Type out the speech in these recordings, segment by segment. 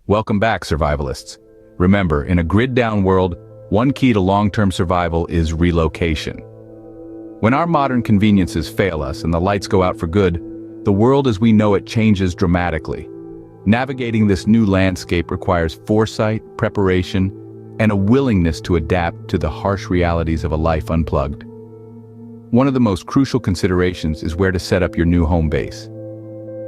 Welcome back, survivalists. Remember, in a grid-down world, one key to long-term survival is relocation. When our modern conveniences fail us and the lights go out for good, the world as we know it changes dramatically. Navigating this new landscape requires foresight, preparation, and a willingness to adapt to the harsh realities of a life unplugged. One of the most crucial considerations is where to set up your new home base.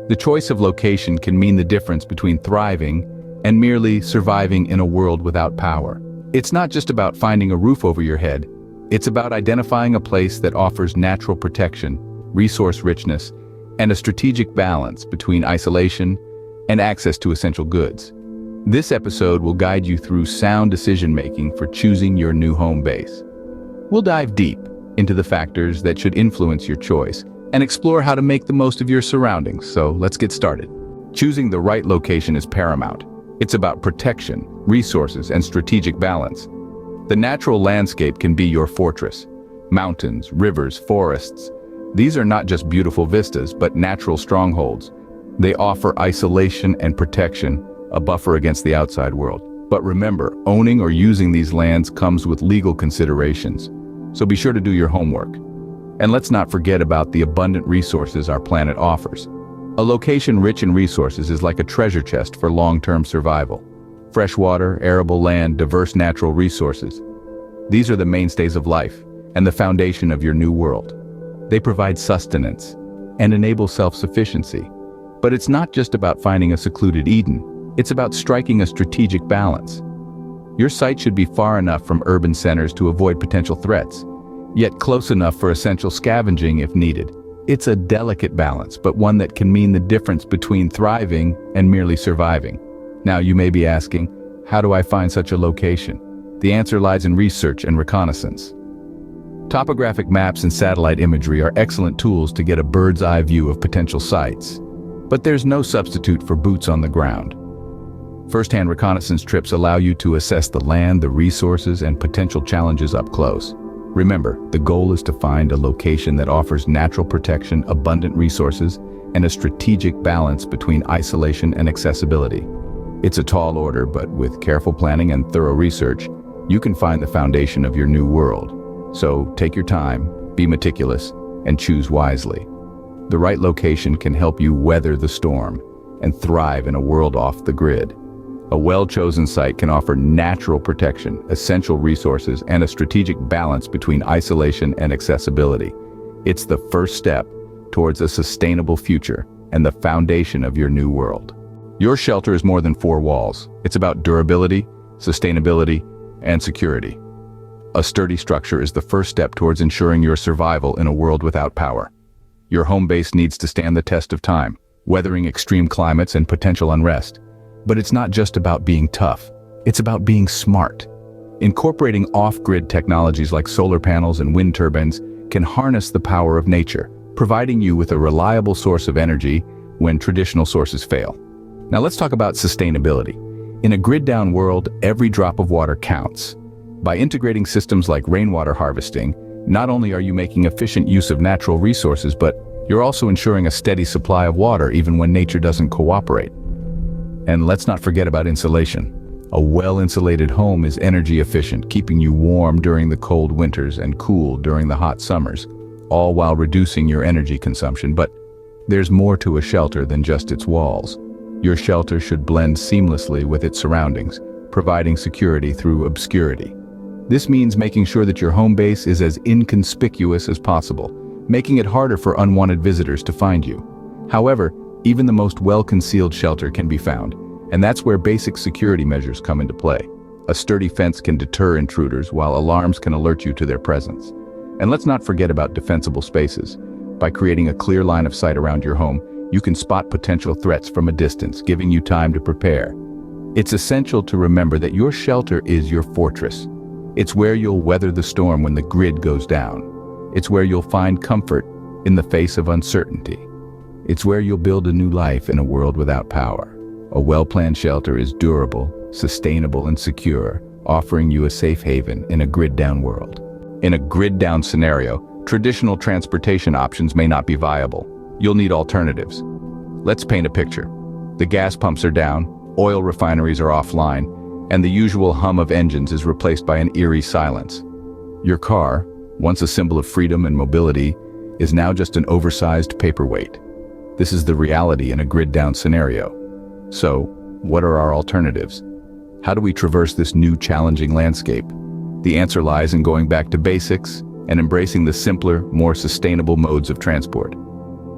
The choice of location can mean the difference between thriving and merely surviving in a world without power. It's not just about finding a roof over your head, it's about identifying a place that offers natural protection, resource richness, and a strategic balance between isolation and access to essential goods. This episode will guide you through sound decision-making for choosing your new home base. We'll dive deep into the factors that should influence your choice and explore how to make the most of your surroundings, so let's get started. Choosing the right location is paramount. It's about protection, resources, and strategic balance. The natural landscape can be your fortress. Mountains, rivers, forests. These are not just beautiful vistas, but natural strongholds. They offer isolation and protection, a buffer against the outside world. But remember, owning or using these lands comes with legal considerations. So be sure to do your homework. And let's not forget about the abundant resources our planet offers. A location rich in resources is like a treasure chest for long-term survival. Fresh water, arable land, diverse natural resources. These are the mainstays of life and the foundation of your new world. They provide sustenance and enable self-sufficiency. But it's not just about finding a secluded Eden. It's about striking a strategic balance. Your site should be far enough from urban centers to avoid potential threats, yet close enough for essential scavenging if needed. It's a delicate balance, but one that can mean the difference between thriving and merely surviving. Now you may be asking, how do I find such a location? The answer lies in research and reconnaissance. Topographic maps and satellite imagery are excellent tools to get a bird's-eye view of potential sites. But there's no substitute for boots on the ground. First-hand reconnaissance trips allow you to assess the land, the resources, and potential challenges up close. Remember, the goal is to find a location that offers natural protection, abundant resources, and a strategic balance between isolation and accessibility. It's a tall order, but with careful planning and thorough research, you can find the foundation of your new world. So take your time, be meticulous, and choose wisely. The right location can help you weather the storm and thrive in a world off the grid. A well-chosen site can offer natural protection, essential resources, and a strategic balance between isolation and accessibility. It's the first step towards a sustainable future and the foundation of your new world. Your shelter is more than four walls. It's about durability, sustainability, and security. A sturdy structure is the first step towards ensuring your survival in a world without power. Your home base needs to stand the test of time, weathering extreme climates and potential unrest. But it's not just about being tough, it's about being smart. Incorporating off-grid technologies like solar panels and wind turbines can harness the power of nature, providing you with a reliable source of energy when traditional sources fail. Now let's talk about sustainability. In a grid-down world, every drop of water counts. By integrating systems like rainwater harvesting, not only are you making efficient use of natural resources, but you're also ensuring a steady supply of water even when nature doesn't cooperate. And let's not forget about insulation. A well-insulated home is energy efficient, keeping you warm during the cold winters and cool during the hot summers, all while reducing your energy consumption. But there's more to a shelter than just its walls. Your shelter should blend seamlessly with its surroundings, providing security through obscurity. This means making sure that your home base is as inconspicuous as possible, making it harder for unwanted visitors to find you. However, even the most well-concealed shelter can be found, and that's where basic security measures come into play. A sturdy fence can deter intruders, while alarms can alert you to their presence. And let's not forget about defensible spaces. By creating a clear line of sight around your home, you can spot potential threats from a distance, giving you time to prepare. It's essential to remember that your shelter is your fortress. It's where you'll weather the storm when the grid goes down. It's where you'll find comfort in the face of uncertainty. It's where you'll build a new life in a world without power. A well-planned shelter is durable, sustainable, and secure, offering you a safe haven in a grid-down world. In a grid-down scenario, traditional transportation options may not be viable. You'll need alternatives. Let's paint a picture. The gas pumps are down, oil refineries are offline, and the usual hum of engines is replaced by an eerie silence. Your car, once a symbol of freedom and mobility, is now just an oversized paperweight. This is the reality in a grid-down scenario. So, what are our alternatives? How do we traverse this new challenging landscape? The answer lies in going back to basics and embracing the simpler, more sustainable modes of transport.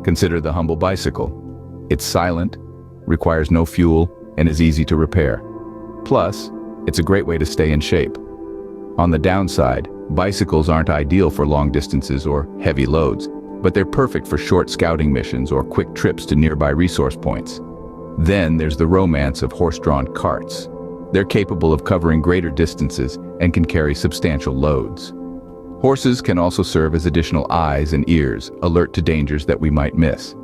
Consider the humble bicycle. It's silent, requires no fuel, and is easy to repair. Plus, it's a great way to stay in shape. On the downside, bicycles aren't ideal for long distances or heavy loads, but they're perfect for short scouting missions or quick trips to nearby resource points. Then there's the romance of horse-drawn carts. They're capable of covering greater distances and can carry substantial loads. Horses can also serve as additional eyes and ears, alert to dangers that we might miss.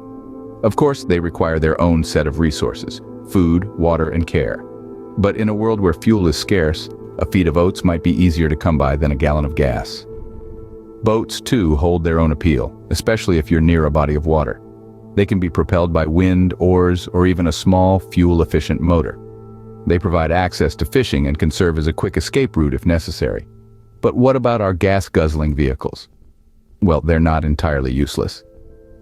Of course, they require their own set of resources: food, water, and care. But in a world where fuel is scarce, a feed of oats might be easier to come by than a gallon of gas. Boats, too, hold their own appeal, especially if you're near a body of water. They can be propelled by wind, oars, or even a small, fuel-efficient motor. They provide access to fishing and can serve as a quick escape route if necessary. But what about our gas-guzzling vehicles? Well, they're not entirely useless.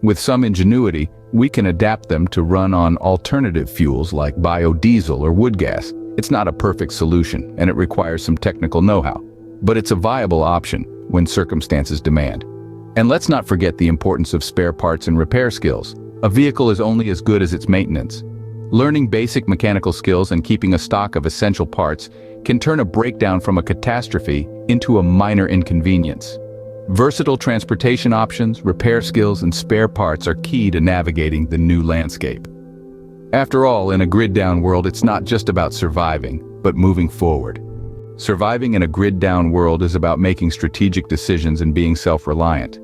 With some ingenuity, we can adapt them to run on alternative fuels like biodiesel or wood gas. It's not a perfect solution, and it requires some technical know-how, but it's a viable option when circumstances demand. And let's not forget the importance of spare parts and repair skills. A vehicle is only as good as its maintenance. Learning basic mechanical skills and keeping a stock of essential parts can turn a breakdown from a catastrophe into a minor inconvenience. Versatile transportation options, repair skills, and spare parts are key to navigating the new landscape. After all, in a grid-down world, it's not just about surviving, but moving forward. Surviving in a grid-down world is about making strategic decisions and being self-reliant.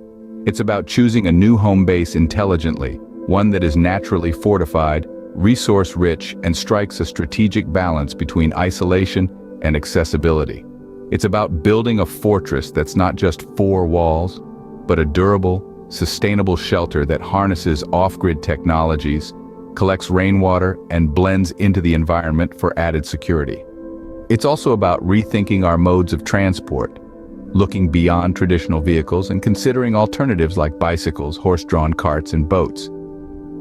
It's about choosing a new home base intelligently, one that is naturally fortified, resource-rich, and strikes a strategic balance between isolation and accessibility. It's about building a fortress that's not just four walls, but a durable, sustainable shelter that harnesses off-grid technologies, collects rainwater, and blends into the environment for added security. It's also about rethinking our modes of transport, looking beyond traditional vehicles and considering alternatives like bicycles, horse-drawn carts, and boats.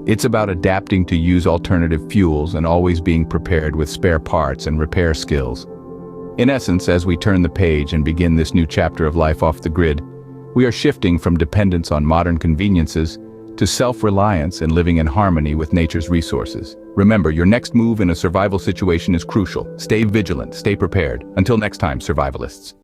It's about adapting to use alternative fuels and always being prepared with spare parts and repair skills. In essence, as we turn the page and begin this new chapter of life off the grid, we are shifting from dependence on modern conveniences to self-reliance and living in harmony with nature's resources. Remember, your next move in a survival situation is crucial. Stay vigilant, stay prepared. Until next time, survivalists.